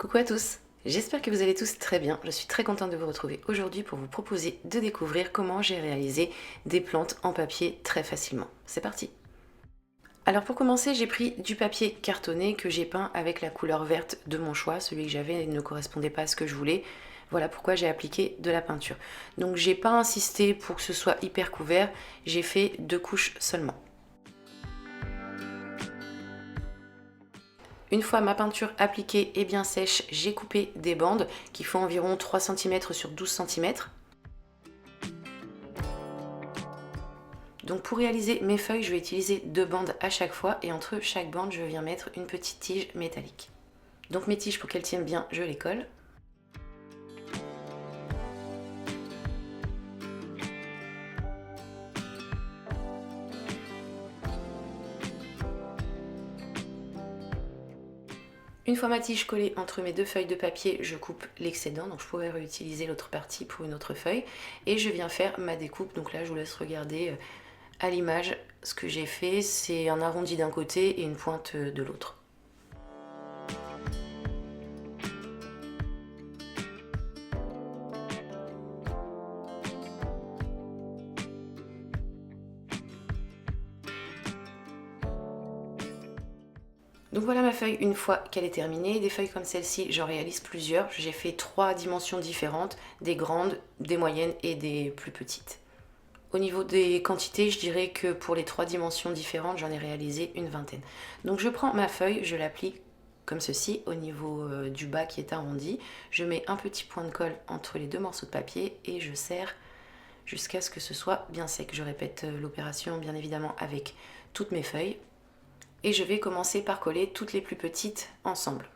Coucou à tous, j'espère que vous allez tous très bien. Je suis très contente de vous retrouver aujourd'hui pour vous proposer de découvrir comment j'ai réalisé des plantes en papier très facilement. C'est parti! Alors pour commencer, j'ai pris du papier cartonné que j'ai peint avec la couleur verte de mon choix. Celui que j'avais ne correspondait pas à ce que je voulais. Voilà pourquoi j'ai appliqué de la peinture. Donc j'ai pas insisté pour que ce soit hyper couvert, j'ai fait 2 couches seulement. Une fois ma peinture appliquée et bien sèche, j'ai coupé des bandes qui font environ 3 cm sur 12 cm. Donc pour réaliser mes feuilles, je vais utiliser 2 bandes à chaque fois et entre chaque bande, je viens mettre une petite tige métallique. Donc mes tiges, pour qu'elles tiennent bien, je les colle. Une fois ma tige collée entre mes 2 feuilles de papier, je coupe l'excédent, donc je pourrais réutiliser l'autre partie pour une autre feuille. Et je viens faire ma découpe, donc là je vous laisse regarder à l'image ce que j'ai fait. C'est un arrondi d'un côté et une pointe de l'autre. Donc voilà ma feuille une fois qu'elle est terminée. Des feuilles comme celle-ci, j'en réalise plusieurs. J'ai fait 3 dimensions différentes, des grandes, des moyennes et des plus petites. Au niveau des quantités, je dirais que pour les 3 dimensions différentes, j'en ai réalisé une vingtaine. Donc je prends ma feuille, je l'applique comme ceci au niveau du bas qui est arrondi. Je mets un petit point de colle entre les 2 morceaux de papier et je serre jusqu'à ce que ce soit bien sec. Je répète l'opération bien évidemment avec toutes mes feuilles. Et je vais commencer par coller toutes les plus petites ensemble.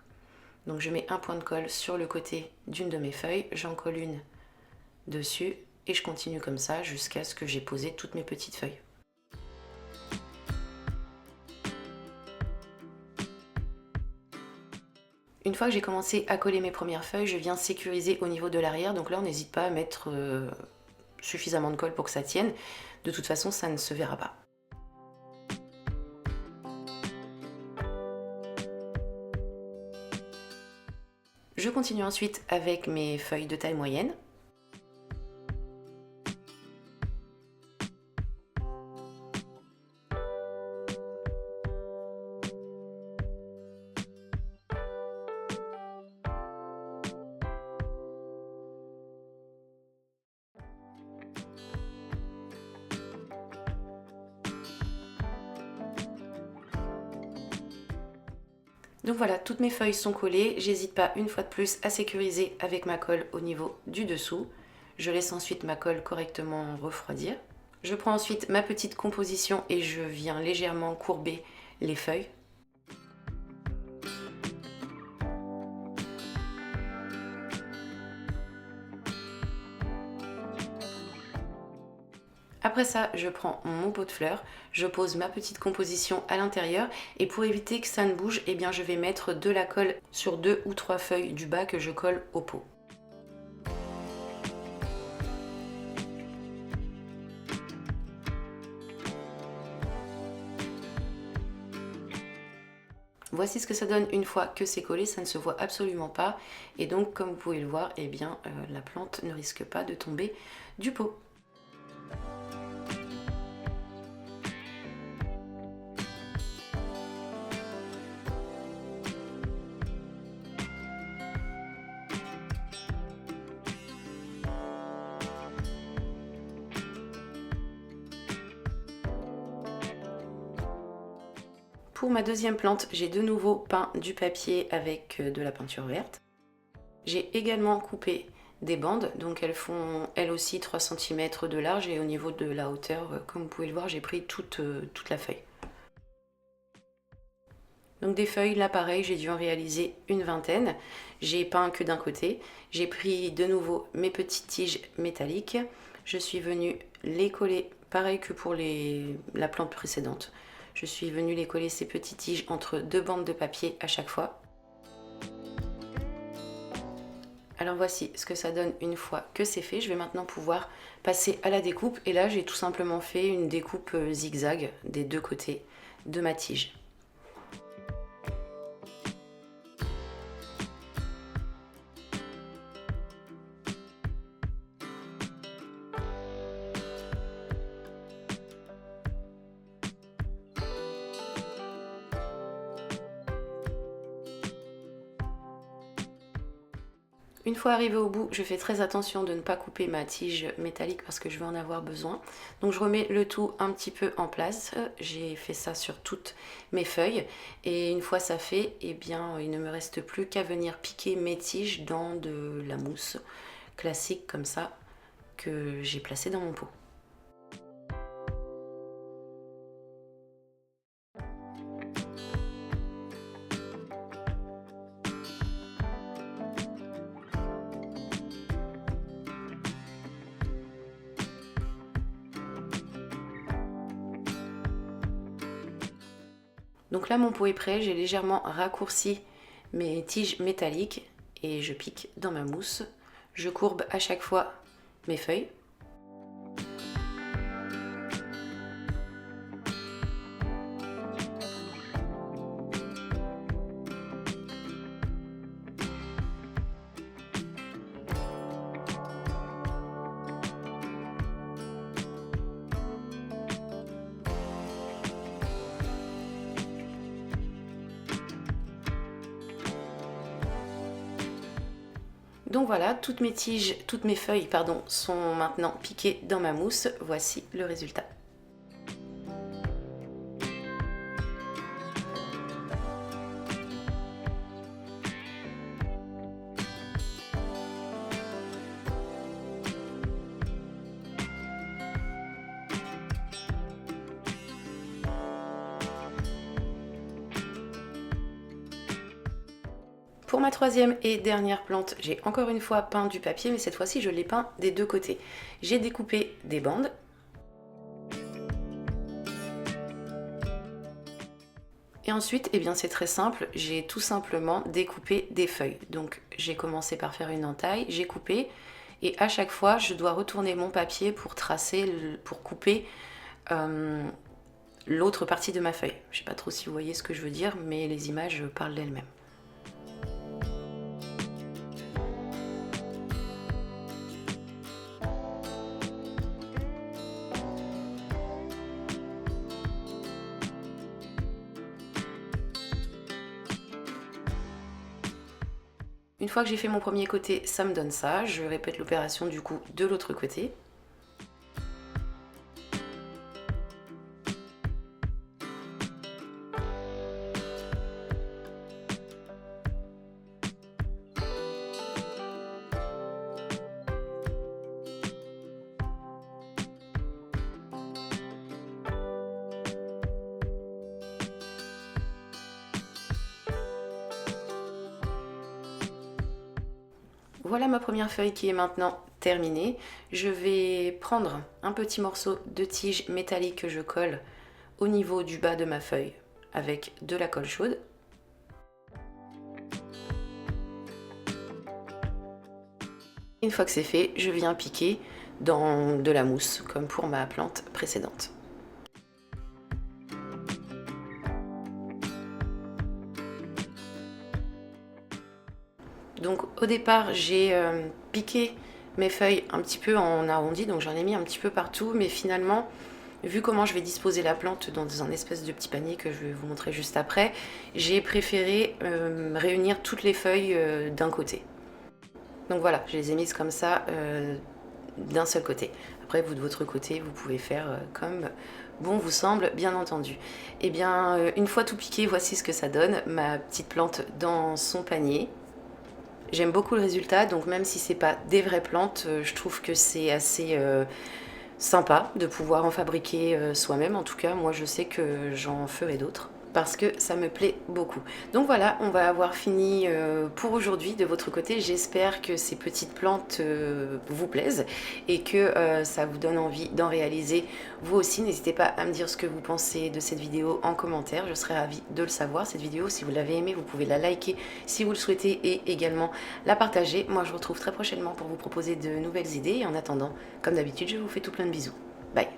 Donc je mets un point de colle sur le côté d'une de mes feuilles, j'en colle une dessus et je continue comme ça jusqu'à ce que j'ai posé toutes mes petites feuilles. Une fois que j'ai commencé à coller mes premières feuilles, je viens sécuriser au niveau de l'arrière. Donc là, on n'hésite pas à mettre suffisamment de colle pour que ça tienne. De toute façon, ça ne se verra pas. Je continue ensuite avec mes feuilles de taille moyenne. Donc voilà, toutes mes feuilles sont collées. J'hésite pas une fois de plus à sécuriser avec ma colle au niveau du dessous. Je laisse ensuite ma colle correctement refroidir. Je prends ensuite ma petite composition et je viens légèrement courber les feuilles. Après ça, je prends mon pot de fleurs, je pose ma petite composition à l'intérieur et pour éviter que ça ne bouge, eh bien je vais mettre de la colle sur 2 ou 3 feuilles du bas que je colle au pot. Voici ce que ça donne une fois que c'est collé, ça ne se voit absolument pas et donc comme vous pouvez le voir, eh bien la plante ne risque pas de tomber du pot. Pour ma deuxième plante, j'ai de nouveau peint du papier avec de la peinture verte. J'ai également coupé des bandes, donc elles font elles aussi 3 cm de large et au niveau de la hauteur, comme vous pouvez le voir, j'ai pris toute la feuille. Donc des feuilles, là pareil, j'ai dû en réaliser une vingtaine. J'ai peint que d'un côté. J'ai pris de nouveau mes petites tiges métalliques. Je suis venue les coller, pareil que pour la plante précédente. Je suis venue les coller ces petites tiges entre 2 bandes de papier à chaque fois. Alors voici ce que ça donne une fois que c'est fait. Je vais maintenant pouvoir passer à la découpe. Et là, j'ai tout simplement fait une découpe zigzag des 2 côtés de ma tige. Une fois arrivée au bout, je fais très attention de ne pas couper ma tige métallique parce que je vais en avoir besoin. Donc je remets le tout un petit peu en place. J'ai fait ça sur toutes mes feuilles. Et une fois ça fait, eh bien, il ne me reste plus qu'à venir piquer mes tiges dans de la mousse classique comme ça que j'ai placée dans mon pot. Donc là mon pot est prêt, j'ai légèrement raccourci mes tiges métalliques et je pique dans ma mousse. Je courbe à chaque fois mes feuilles. Donc voilà, toutes mes feuilles pardon, sont maintenant piquées dans ma mousse. Voici le résultat. Pour ma troisième et dernière plante, j'ai encore une fois peint du papier, mais cette fois-ci je l'ai peint des deux côtés. J'ai découpé des bandes. Et ensuite, eh bien c'est très simple, j'ai tout simplement découpé des feuilles. Donc j'ai commencé par faire une entaille, j'ai coupé, et à chaque fois je dois retourner mon papier pour tracer, pour couper l'autre partie de ma feuille. Je ne sais pas trop si vous voyez ce que je veux dire, mais les images parlent d'elles-mêmes. Une fois que j'ai fait mon premier côté, ça me donne ça. Je répète l'opération du coup de l'autre côté. Voilà ma première feuille qui est maintenant terminée. Je vais prendre un petit morceau de tige métallique que je colle au niveau du bas de ma feuille avec de la colle chaude. Une fois que c'est fait, je viens piquer dans de la mousse comme pour ma plante précédente. Donc au départ j'ai piqué mes feuilles un petit peu en arrondi, donc j'en ai mis un petit peu partout, mais finalement vu comment je vais disposer la plante dans un espèce de petit panier que je vais vous montrer juste après, j'ai préféré réunir toutes les feuilles d'un côté. Donc voilà, je les ai mises comme ça d'un seul côté. Après vous de votre côté vous pouvez faire comme bon vous semble, bien entendu. Et bien une fois tout piqué, voici ce que ça donne, ma petite plante dans son panier. J'aime beaucoup le résultat, donc même si c'est pas des vraies plantes, je trouve que c'est assez sympa de pouvoir en fabriquer soi-même. En tout cas, moi je sais que j'en ferai d'autres parce que ça me plaît beaucoup. Donc voilà, on va avoir fini pour aujourd'hui de votre côté. J'espère que ces petites plantes vous plaisent et que ça vous donne envie d'en réaliser vous aussi. N'hésitez pas à me dire ce que vous pensez de cette vidéo en commentaire, je serais ravie de le savoir. Cette vidéo, si vous l'avez aimée, vous pouvez la liker si vous le souhaitez et également la partager. Moi je vous retrouve très prochainement pour vous proposer de nouvelles idées et en attendant, comme d'habitude, je vous fais tout plein de bisous. Bye.